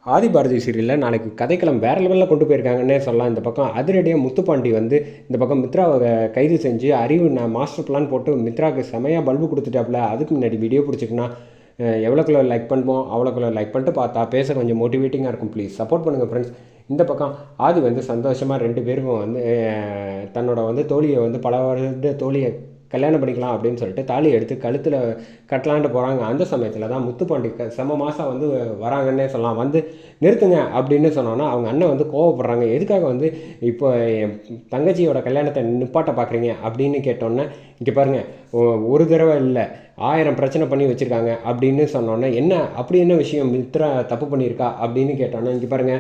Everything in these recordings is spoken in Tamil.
ஆதி பாரதி சீரியலில் நாளைக்கு கதைக்களம் வேறு லெவலில் கொண்டு போயிருக்காங்கன்னே சொல்லலாம். இந்த பக்கம் அதிரடியாக முத்துப்பாண்டி வந்து இந்த பக்கம் மித்ராவை கைது செஞ்சு அறிவு நான் மாஸ்டர் பிளான் போட்டு மித்ராவுக்கு செமையாக பல்பு கொடுத்துட்டாப்புல. அதுக்கு முன்னாடி வீடியோ பிடிச்சிக்குன்னா எவ்வளோக்குள்ள லைக் பண்ணுவோம் அவ்வளோக்குள்ள லைக் பண்ணிட்டு பார்த்தா பேச கொஞ்சம் மோட்டிவேட்டிங்காக இருக்கும். ப்ளீஸ் சப்போர்ட் பண்ணுங்கள் ஃப்ரெண்ட்ஸ். இந்த பக்கம் ஆதி வந்து சந்தோஷமாக 2 பேருக்கும் வந்து தன்னோட வந்து தோழியை வந்து பல வருட தோழியை கல்யாணம் பண்ணிக்கலாம் அப்படின்னு சொல்லிட்டு தாலி எடுத்து கழுத்தில் கட்டலான்ட்டு போகிறாங்க. அந்த சமயத்தில் தான் முத்துப்பாண்டி செம மாதம் வந்து வராங்கன்னே சொல்லலாம். வந்து நிறுத்துங்க அப்படின்னு சொன்னோன்னா அவங்க அண்ணன் வந்து கோவப்படுறாங்க. எதுக்காக வந்து இப்போ என் தங்கச்சியோட கல்யாணத்தை நிப்பாட்ட பார்க்குறீங்க அப்படின்னு கேட்டோன்னே, இங்கே பாருங்கள் ஒரு தடவை இல்லை 1000 பிரச்சனை பண்ணி வச்சுருக்காங்க அப்படின்னு சொன்னோன்னே, என்ன அப்படி என்ன விஷயம் மித்ரா தப்பு பண்ணியிருக்கா அப்படின்னு கேட்டோன்னே, இங்கே பாருங்கள்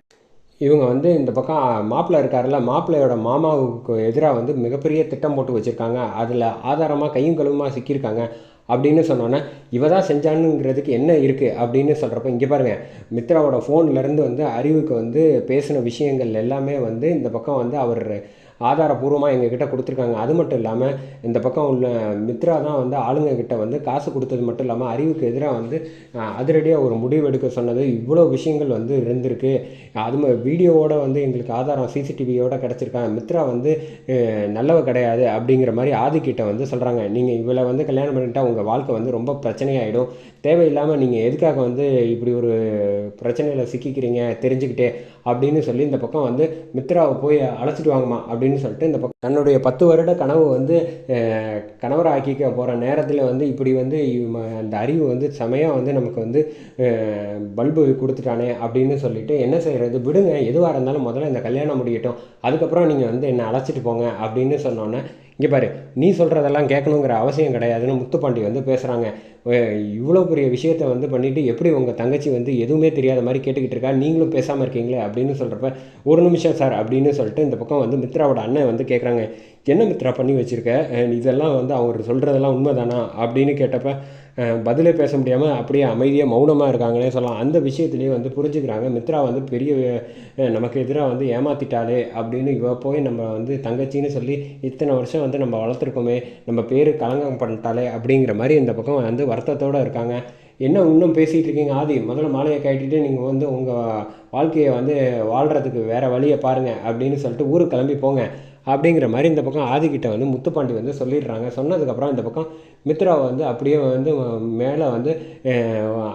இவங்க வந்து இந்த பக்கம் மாப்பிள்ளை இருக்காருல்ல, மாப்பிள்ளையோட மாமாவுக்கு எதிராக வந்து மிகப்பெரிய திட்டம் போட்டு வச்சுருக்காங்க. அதில் ஆதாரமாக கையும் கழுவுமா சிக்கியிருக்காங்க அப்படின்னு சொன்னோன்னே, இவ தான் செஞ்சானுங்கிறதுக்கு என்ன இருக்குது அப்படின்னு சொல்கிறப்ப, இங்கே பாருங்கள் மித்ராவோட ஃபோன்லேருந்து வந்து அறிவுக்கு வந்து பேசின விஷயங்கள் எல்லாமே வந்து இந்த பக்கம் வந்து அவர் ஆதாரபூர்வமாக எங்ககிட்ட கொடுத்துருக்காங்க. அது மட்டும் இல்லாமல் இந்த பக்கம் உள்ள மித்ரா தான் வந்து ஆளுங்கக்கிட்ட வந்து காசு கொடுத்தது மட்டும் இல்லாமல் அறிவுக்கு எதிராக வந்து அதிரடியாக ஒரு முடிவு எடுக்க சொன்னது. இவ்வளோ விஷயங்கள் வந்து இருந்திருக்கு. அது வீடியோவோட வந்து எங்களுக்கு ஆதாரம் சிசிடிவியோட கிடச்சிருக்காங்க. மித்ரா வந்து நல்லவ கிடையாது அப்படிங்கிற மாதிரி ஆதிக்கிட்ட வந்து சொல்கிறாங்க. நீங்கள் இவளை வந்து கல்யாணம் பண்ணிட்டா உங்கள் வாழ்க்கை வந்து ரொம்ப பிரச்சனையாகிடும். தேவையில்லாமல் நீங்கள் எதுக்காக வந்து இப்படி ஒரு பிரச்சனையில் சிக்கிக்கிறீங்க தெரிஞ்சுக்கிட்டே அப்படின்னு சொல்லி இந்த பக்கம் வந்து மித்ராவை போய் அழைச்சிட்டு வாங்கம்மா அப்படின்னு சொல்லிட்டு இந்த பக்கம் தன்னுடைய 10 வருட கனவு வந்து கணவரை ஆக்கிக்க போகிற நேரத்தில் வந்து இப்படி வந்து அந்த அறிவு வந்து செமையாக வந்து நமக்கு வந்து பல்பு கொடுத்துட்டானே அப்படின்னு சொல்லிட்டு என்ன செய்கிறது, விடுங்க எதுவாக இருந்தாலும் முதல்ல இந்த கல்யாணம் முடியட்டும், அதுக்கப்புறம் நீங்கள் வந்து என்னை அழைச்சிட்டு போங்க அப்படின்னு சொன்னோன்னே, இங்கே பாரு நீ சொல்கிறதெல்லாம் கேட்கணுங்கிற அவசியம் கிடையாதுன்னு முத்துப்பாண்டி வந்து பேசுகிறாங்க. இவ்வளோ பெரிய விஷயத்த வந்து பண்ணிவிட்டு எப்படி உங்கள் தங்கச்சி வந்து எதுவுமே தெரியாத மாதிரி கேட்டுக்கிட்டு இருக்கா, நீங்களும் பேசாமல் இருக்கீங்களே அப்படின்னு சொல்கிறப்ப, ஒரு நிமிஷம் சார் அப்படின்னு சொல்லிட்டு இந்த பக்கம் வந்து மித்ராவோட அண்ணன் வந்து கேட்குறாங்க, என்ன மித்ரா பண்ணி வச்சுருக்க, இதெல்லாம் வந்து அவர் சொல்கிறதெல்லாம் உண்மை தானா அப்படின்னு கேட்டப்ப பதிலே பேச முடியாமல் அப்படியே அமைதியாக மௌனமாக இருக்காங்கன்னே சொல்லலாம். அந்த விஷயத்துலேயே வந்து புரிஞ்சுக்கிறாங்க மித்ரா வந்து பெரிய நமக்கு எதிராக வந்து ஏமாற்றிட்டாலே அப்படின்னு, இவ போய் நம்ம வந்து தங்கச்சின்னு சொல்லி இத்தனை வருஷம் வந்து நம்ம வளர்த்துருக்கோமே, நம்ம பேர் களங்கம் பண்ணிட்டாலே அப்படிங்கிற மாதிரி இந்த பக்கம் வந்து வருத்தத்தோடு இருக்காங்க. என்ன இன்னும் பேசிகிட்டு இருக்கீங்க ஆதி, முதல்ல மாலையை கட்டிட்டு நீங்கள் வந்து உங்கள் வாழ்க்கையை வந்து வாழ்கிறதுக்கு வேறு வழியை பாருங்கள் அப்படின்னு சொல்லிட்டு ஊருக்கு கிளம்பி போங்க அப்படிங்கிற மாதிரி இந்த பக்கம் ஆதிக்கிட்ட வந்து முத்துப்பாண்டி வந்து சொல்லிடுறாங்க. சொன்னதுக்கப்புறம் இந்த பக்கம் மித்ராவை வந்து அப்படியே வந்து மேலே வந்து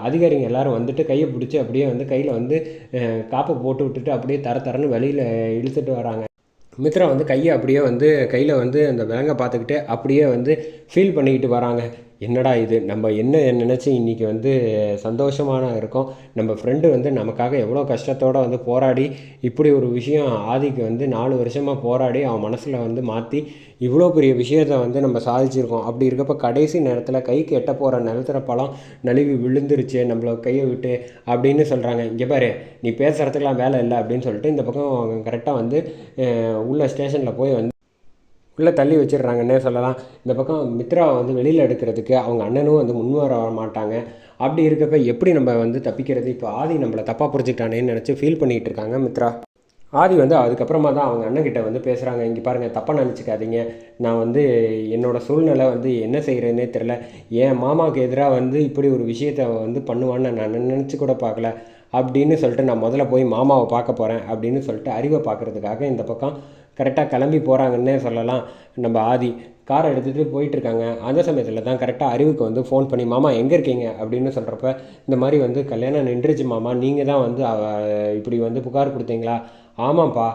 அதிகாரிங்க எல்லோரும் வந்துட்டு கையை பிடிச்சி அப்படியே வந்து கையில் வந்து காப்பை போட்டு விட்டுட்டு அப்படியே தரன்னு வெளியில் இழுத்துட்டு வராங்க. மித்ரா வந்து கையை அப்படியே வந்து கையில் வந்து அந்த விலங்கை பார்த்துக்கிட்டு அப்படியே வந்து ஃபீல் பண்ணிக்கிட்டு வராங்க. என்னடா இது, நம்ம என்ன நினச்சி இன்றைக்கி வந்து சந்தோஷமான இருக்கோம், நம்ம ஃப்ரெண்டு வந்து நமக்காக எவ்வளோ கஷ்டத்தோடு வந்து போராடி இப்படி ஒரு விஷயம் ஆதிக்கு வந்து 4 வருஷமாக போராடி அவன் மனசில் வந்து மாற்றி இவ்வளோ பெரிய விஷயத்தை வந்து நம்ம சாதிச்சிருக்கோம். அப்படி இருக்கப்போ கடைசி நேரத்தில் கைக்கு எட்ட போகிற நிலத்தில் பழம் நழுவி விழுந்துருச்சு நம்மள கையை விட்டு அப்படின்னு சொல்கிறாங்க. இங்கே பாரு நீ பேசுகிறதுக்கெலாம் வேலை இல்லை அப்படின்னு சொல்லிட்டு இந்த பக்கம் கரெக்டாக வந்து உள்ள ஸ்டேஷனில் போய் வந்து உள்ளே தள்ளி வச்சிடுறாங்கன்னே சொல்லலாம். இந்த பக்கம் மித்ராவை வந்து வெளியில் எடுக்கிறதுக்கு அவங்க அண்ணனும் வந்து முன்வர மாட்டாங்க. அப்படி இருக்கப்ப எப்படி நம்ம வந்து தப்பிக்கிறது, இப்போ ஆதி நம்மளை தப்பாக புரிஞ்சுக்கிட்டானேன்னு நினச்சி ஃபீல் பண்ணிகிட்டு இருக்காங்க மித்ரா. ஆதி வந்து அதுக்கப்புறமா தான் அவங்க அண்ணன்கிட்ட வந்து பேசுகிறாங்க. இங்கே பாருங்கள் தப்பாக நினச்சிக்காதீங்க, நான் வந்து என்னோடய சூழ்நிலை வந்து என்ன செய்கிறேன்னே தெரில, என் மாமாவுக்கு எதிராக வந்து இப்படி ஒரு விஷயத்தை வந்து பண்ணுவான்னு நான் நினச்சி கூட பார்க்கல அப்படின்னு சொல்லிட்டு நான் முதல்ல போய் மாமாவை பார்க்க போகிறேன் அப்படின்னு சொல்லிட்டு அறிவை பார்க்குறதுக்காக இந்த பக்கம் கரெக்டாக கிளம்பி போகிறாங்கன்னே சொல்லலாம். நம்ம ஆதி காரை எடுத்துகிட்டு போயிட்டுருக்காங்க. அந்த சமயத்தில் தான் கரெக்டாக அறிவுக்கு வந்து ஃபோன் பண்ணி மாமா எங்கே இருக்கீங்க அப்படின்னு சொல்கிறப்ப, இந்த மாதிரி வந்து கல்யாணம் நின்றுச்சு மாமா, நீங்கள் தான் வந்து இப்படி வந்து புகார் கொடுத்தீங்களா, ஆமாம்ப்பா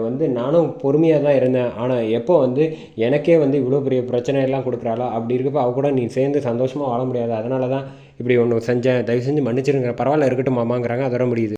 வந்து நானும் பொறுமையாக தான் இருந்தேன், ஆனால் எப்போ வந்து எனக்கே வந்து இவ்வளோ பெரிய பிரச்சனையெல்லாம் கொடுக்குறாளோ அப்படி இருக்கப்போ அவ கூட நீ சேர்ந்து சந்தோஷமாக வாழ முடியாது, அதனால தான் இப்படி ஒன்று செஞ்சேன், தயவு செஞ்சு மன்னிச்சிருங்க, பரவாயில்ல இருக்கட்டும் மாமாங்கிறாங்க. அதோட முடியுது.